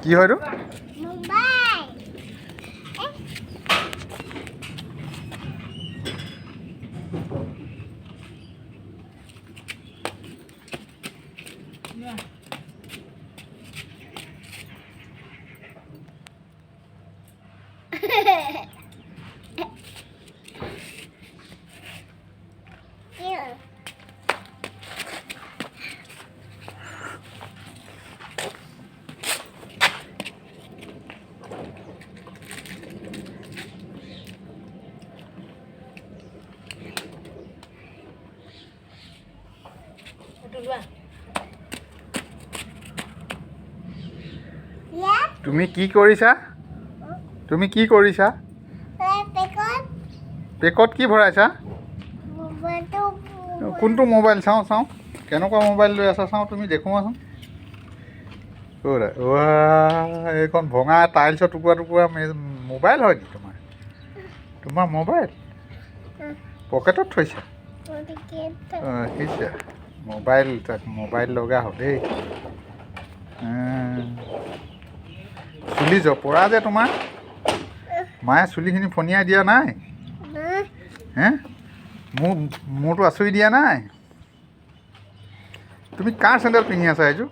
কি হয় এইটো? মোবাইল। তুমি কি কৰিছা? তুমি কি কৰিছা? পেকত কি ভৰাইছা? কোনটো মোবাইল চাওঁ কেনেকুৱা মোবাইল লৈ আছা চাওঁ তুমি দেখুৱাচোন। এইখন ভঙা টাইলছৰ টুকুৰা মোবাইল হয় নেকি তোমাৰ মোবাইল পকেটত থৈছা? দেখিছা মোবাইল লগা হ'লেই। চুলি জপৰা যে তোমাৰ, মায়ে চুলিখিনি ফনিয়াই দিয়া নাই? হে মোৰতো আঁচুৰি দিয়া নাই? তুমি কাৰ চেণ্ডেল পিন্ধি আছা এইযোৰ?